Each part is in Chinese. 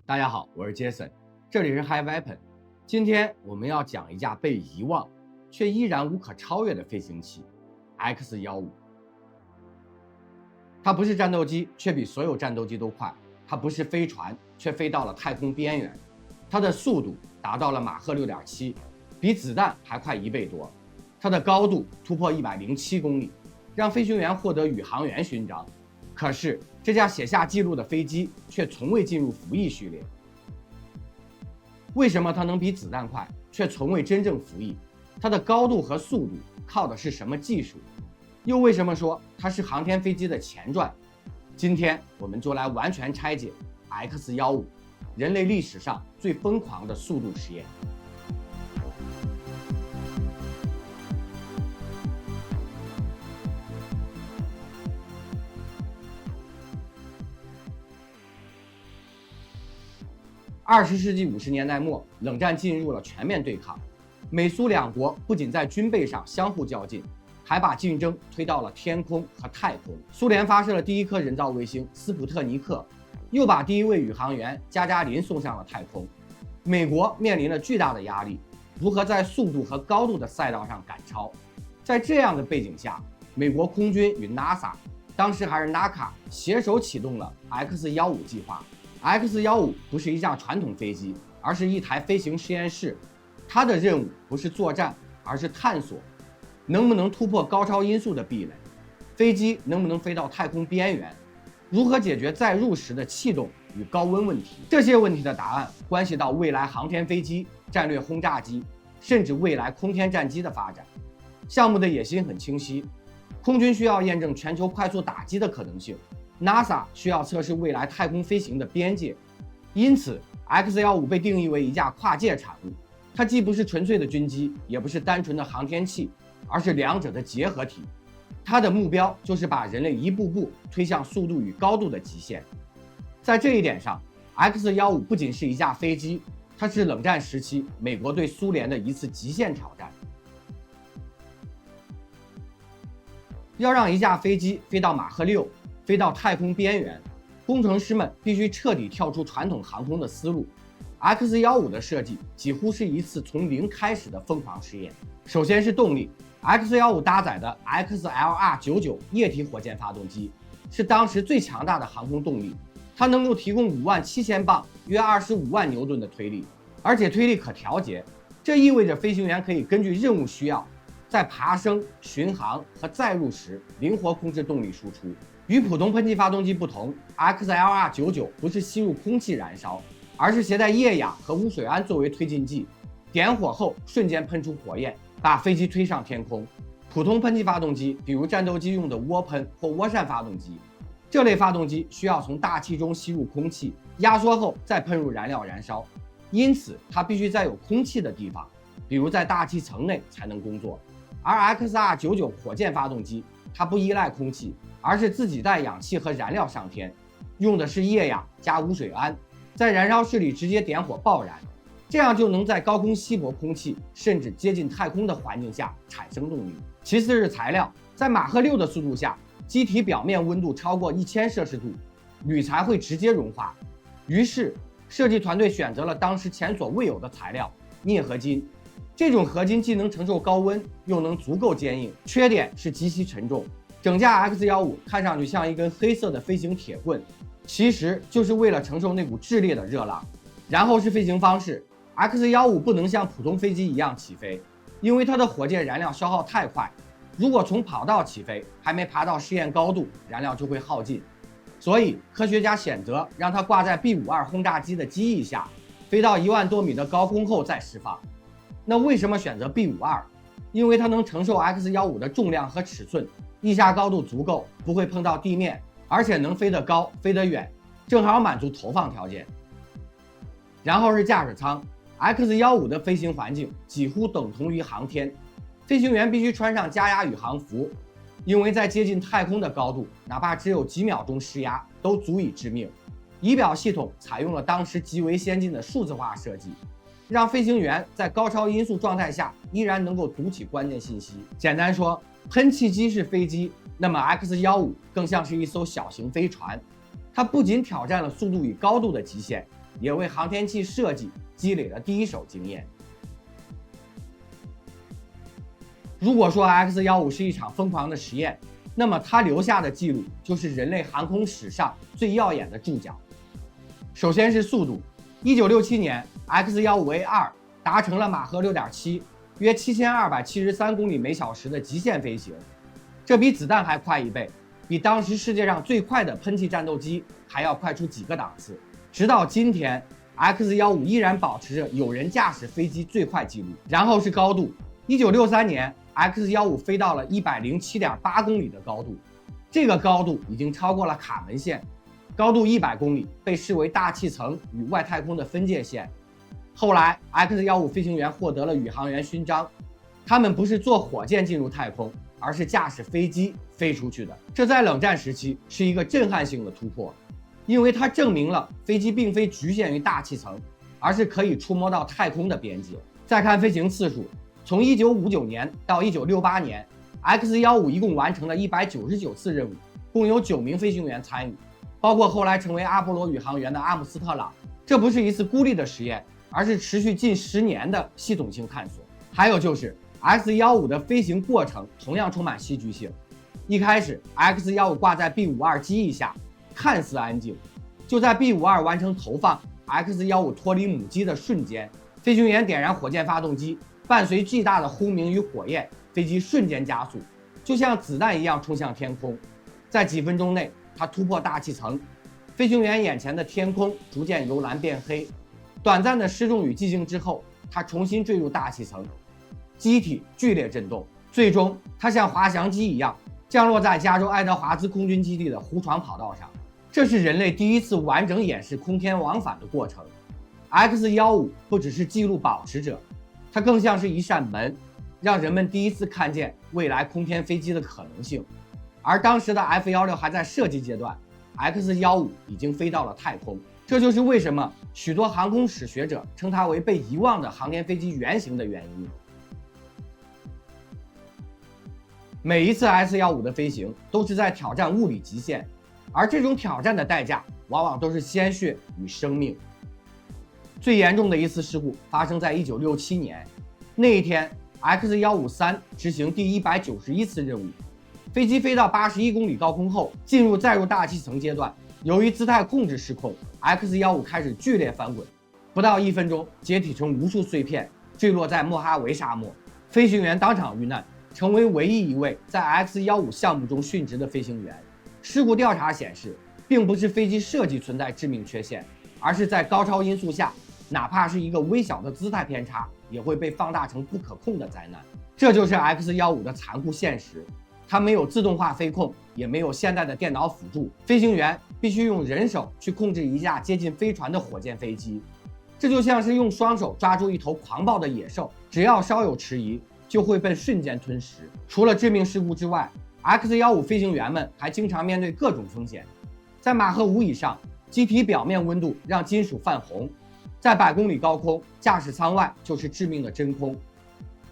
大家好，我是 Jason， 这里是 High Weapon。今天我们要讲一架被遗忘却依然无可超越的飞行器 X-15。它不是战斗机，却比所有战斗机都快；它不是飞船，却飞到了太空边缘；它的速度达到了马赫 6.7， 比子弹还快1倍多；它的高度突破107公里，让飞行员获得宇航员勋章。可是，这架写下记录的飞机却从未进入服役序列。为什么它能比子弹快，却从未真正服役？它的高度和速度靠的是什么技术？又为什么说它是航天飞机的前传？今天我们就来完全拆解 X-15， 人类历史上最疯狂的速度实验。20世纪50年代末，冷战进入了全面对抗。美苏两国不仅在军备上相互较劲，还把竞争推到了天空和太空。苏联发射了第一颗人造卫星斯普特尼克，又把第一位宇航员加加林送上了太空。美国面临了巨大的压力，如何在速度和高度的赛道上赶超？在这样的背景下，美国空军与 NASA， 当时还是 NACA 携手启动了 X-15计划。X-15不是一架传统飞机，而是一台飞行实验室。它的任务不是作战，而是探索，能不能突破高超音速的壁垒？飞机能不能飞到太空边缘？如何解决载入时的气动与高温问题？这些问题的答案关系到未来航天飞机、战略轰炸机，甚至未来空天战机的发展。项目的野心很清晰，空军需要验证全球快速打击的可能性。NASA 需要测试未来太空飞行的边界，因此 X-15被定义为一架跨界产物。它既不是纯粹的军机，也不是单纯的航天器，而是两者的结合体。它的目标就是把人类一步步推向速度与高度的极限。在这一点上， X-15不仅是一架飞机，它是冷战时期美国对苏联的一次极限挑战。要让一架飞机飞到马赫6，飞到太空边缘，工程师们必须彻底跳出传统航空的思路。X-15的设计几乎是一次从零开始的疯狂实验。首先是动力 ，X-15搭载的 XLR-99 液体火箭发动机是当时最强大的航空动力，它能够提供57000磅约25万牛顿的推力，而且推力可调节。这意味着飞行员可以根据任务需要，在爬升、巡航和载入时灵活控制动力输出。与普通喷气发动机不同， XLR-99 不是吸入空气燃烧，而是携带液氧和污水铵作为推进剂，点火后瞬间喷出火焰，把飞机推上天空。普通喷气发动机，比如战斗机用的涡喷或涡扇发动机，这类发动机需要从大气中吸入空气，压缩后再喷入燃料燃烧，因此它必须在有空气的地方，比如在大气层内才能工作。而 XLR-99 火箭发动机，它不依赖空气，而是自己带氧气和燃料上天，用的是液氧加污水铵，在燃烧室里直接点火爆燃，这样就能在高空稀薄空气甚至接近太空的环境下产生动力。其次是材料，在马赫6的速度下，机体表面温度超过1000摄氏度，铝材会直接融化。于是设计团队选择了当时前所未有的材料——镍合金。这种合金既能承受高温，又能足够坚硬，缺点是极其沉重。整架 X-15看上去像一根黑色的飞行铁棍，其实就是为了承受那股炽烈的热浪。然后是飞行方式， X-15不能像普通飞机一样起飞，因为它的火箭燃料消耗太快，如果从跑道起飞，还没爬到试验高度，燃料就会耗尽。所以科学家选择让它挂在 B-52轰炸机的机翼下，飞到1万多米的高空后再释放。那为什么选择 B-52？ 因为它能承受 X-15的重量和尺寸，翼下高度足够，不会碰到地面，而且能飞得高飞得远，正好满足投放条件。然后是驾驶舱， X-15的飞行环境几乎等同于航天，飞行员必须穿上加压宇航服，因为在接近太空的高度，哪怕只有几秒钟失压都足以致命。仪表系统采用了当时极为先进的数字化设计，让飞行员在高超音速状态下依然能够读取关键信息。简单说，喷气机是飞机，那么 X-15更像是一艘小型飞船，它不仅挑战了速度与高度的极限，也为航天器设计积累了第一手经验。如果说 X-15是一场疯狂的实验，那么它留下的记录就是人类航空史上最耀眼的注脚。首先是速度，1967年 X-15A2 达成了马赫 6.7， 约7273公里每小时的极限飞行，这比子弹还快1倍，比当时世界上最快的喷气战斗机还要快出几个档次。直到今天 X-15依然保持着有人驾驶飞机最快纪录。然后是高度，1963年 X-15飞到了 107.8 公里的高度，这个高度已经超过了卡门线，高度100公里被视为大气层与外太空的分界线。后来 X-15飞行员获得了宇航员勋章，他们不是坐火箭进入太空，而是驾驶飞机飞出去的。这在冷战时期是一个震撼性的突破，因为它证明了飞机并非局限于大气层，而是可以触摸到太空的边界。再看飞行次数，从1959年到1968年 X-15一共完成了199次任务，共有9名飞行员参与，包括后来成为阿波罗宇航员的阿姆斯特朗。这不是一次孤立的实验，而是持续近10年的系统性探索。还有就是X-15的飞行过程同样充满戏剧性。一开始 X-15挂在 B-52机翼下，看似安静，就在 B-52完成投放 X-15脱离母机的瞬间，飞行员点燃火箭发动机，伴随巨大的轰鸣与火焰，飞机瞬间加速，就像子弹一样冲向天空。在几分钟内，它突破大气层，飞行员眼前的天空逐渐由蓝变黑。短暂的失重与寂静之后，它重新坠入大气层，机体剧烈震动，最终它像滑翔机一样降落在加州爱德华兹空军基地的湖床跑道上。这是人类第一次完整演示空天往返的过程。X-15不只是记录保持者，它更像是一扇门，让人们第一次看见未来空天飞机的可能性。而当时的 F-16还在设计阶段， X-15已经飞到了太空。这就是为什么许多航空史学者称它为被遗忘的航天飞机原型的原因。每一次 X-15的飞行都是在挑战物理极限，而这种挑战的代价往往都是鲜血与生命。最严重的一次事故发生在1967年，那一天 X-153执行第191次任务，飞机飞到81公里高空后，进入载入大气层阶段。由于姿态控制失控， X-15开始剧烈翻滚，不到1分钟，解体成无数碎片，坠落在莫哈维沙漠，飞行员当场遇难，成为唯一一位在 X-15项目中殉职的飞行员。事故调查显示，并不是飞机设计存在致命缺陷，而是在高超因素下，哪怕是一个微小的姿态偏差，也会被放大成不可控的灾难。这就是 X-15的残酷现实。它没有自动化飞控，也没有现代的电脑辅助，飞行员必须用人手去控制一架接近飞船的火箭飞机。这就像是用双手抓住一头狂暴的野兽，只要稍有迟疑，就会被瞬间吞食。除了致命事故之外， X-15飞行员们还经常面对各种风险。在马赫5以上，机体表面温度让金属泛红；在100公里高空，驾驶舱外就是致命的真空。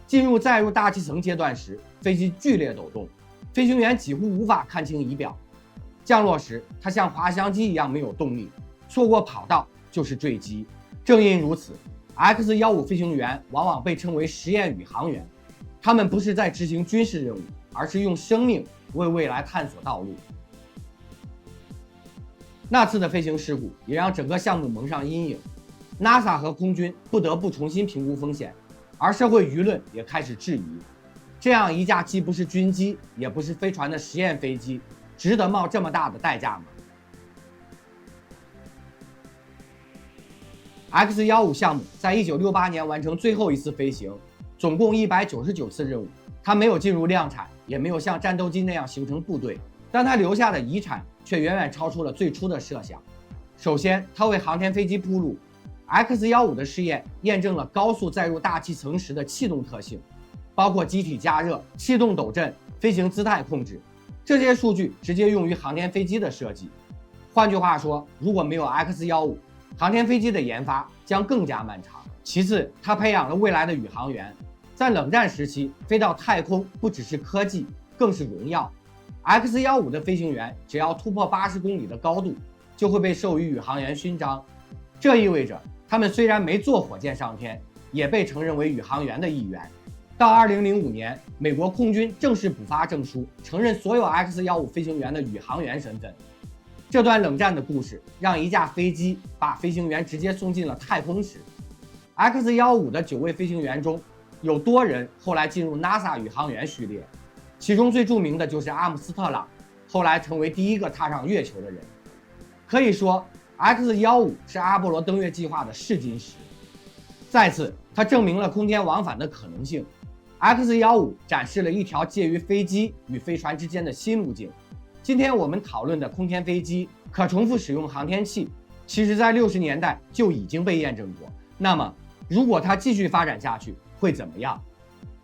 进入载入大气层阶段时，飞机剧烈抖动，飞行员几乎无法看清仪表。降落时，它像滑翔机一样没有动力，错过跑道就是坠机。正因如此， X-15飞行员往往被称为实验宇航员，他们不是在执行军事任务，而是用生命为未来探索道路。那次的飞行事故也让整个项目蒙上阴影， NASA 和空军不得不重新评估风险，而社会舆论也开始质疑，这样一架既不是军机也不是飞船的实验飞机，值得冒这么大的代价吗？ X-15项目在1968年完成最后一次飞行，总共199次任务。它没有进入量产，也没有像战斗机那样形成部队，但它留下的遗产却远远超出了最初的设想。首先，它为航天飞机铺路。X-15的试验验证了高速载入大气层时的气动特性，包括机体加热、气动抖震、飞行姿态控制，这些数据直接用于航天飞机的设计。换句话说，如果没有 X-15，航天飞机的研发将更加漫长。其次，它培养了未来的宇航员。在冷战时期，飞到太空不只是科技，更是荣耀。X-15的飞行员只要突破80公里的高度，就会被授予宇航员勋章。这意味着他们虽然没坐火箭上天，也被承认为宇航员的一员。到2005年，美国空军正式补发证书，承认所有 X-15飞行员的宇航员身份。这段冷战的故事让一架飞机把飞行员直接送进了太空时。X-15的9位飞行员中，有多人后来进入 NASA 宇航员序列，其中最著名的就是阿姆斯特朗，后来成为第一个踏上月球的人。可以说 X-15是阿波罗登月计划的试金石。再次，它证明了空天往返的可能性。X-15展示了一条介于飞机与飞船之间的新路径。今天我们讨论的空天飞机、可重复使用航天器，其实在60年代就已经被验证过。那么，如果它继续发展下去，会怎么样？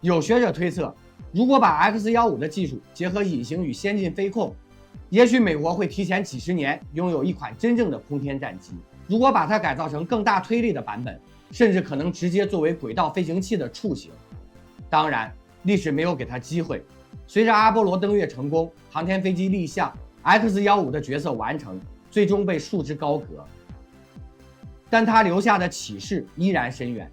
有学者推测，如果把 X-15的技术结合隐形与先进飞控，也许美国会提前几十年拥有一款真正的空天战机。如果把它改造成更大推力的版本，甚至可能直接作为轨道飞行器的雏形。当然，历史没有给它机会。随着阿波罗登月成功，航天飞机立项 ，X-15的角色完成，最终被束之高阁。但它留下的启示依然深远。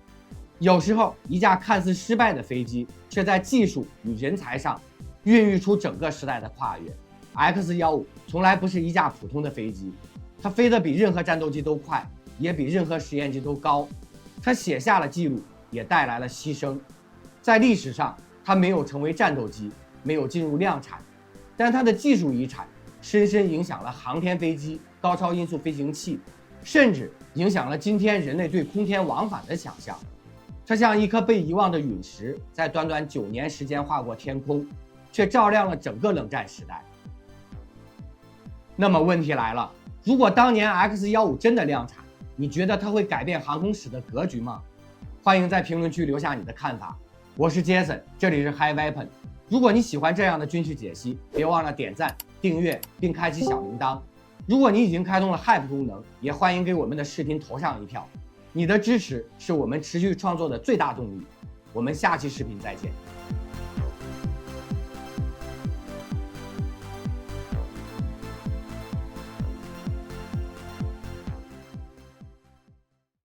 有时候，一架看似失败的飞机，却在技术与人才上孕育出整个时代的跨越。X-15从来不是一架普通的飞机，它飞得比任何战斗机都快，也比任何实验机都高。它写下了记录，也带来了牺牲。在历史上，它没有成为战斗机，没有进入量产，但它的技术遗产深深影响了航天飞机、高超音速飞行器，甚至影响了今天人类对空天往返的想象。它像一颗被遗忘的陨石，在短短9年时间划过天空，却照亮了整个冷战时代。那么问题来了，如果当年 X-15真的量产，你觉得它会改变航空史的格局吗？欢迎在评论区留下你的看法。我是 Jason， 这里是 High Weapon。如果你喜欢这样的军事解析，别忘了点赞、订阅并开启小铃铛。如果你已经开通了 Hype 功能，也欢迎给我们的视频投上一票。你的支持是我们持续创作的最大动力。我们下期视频再见。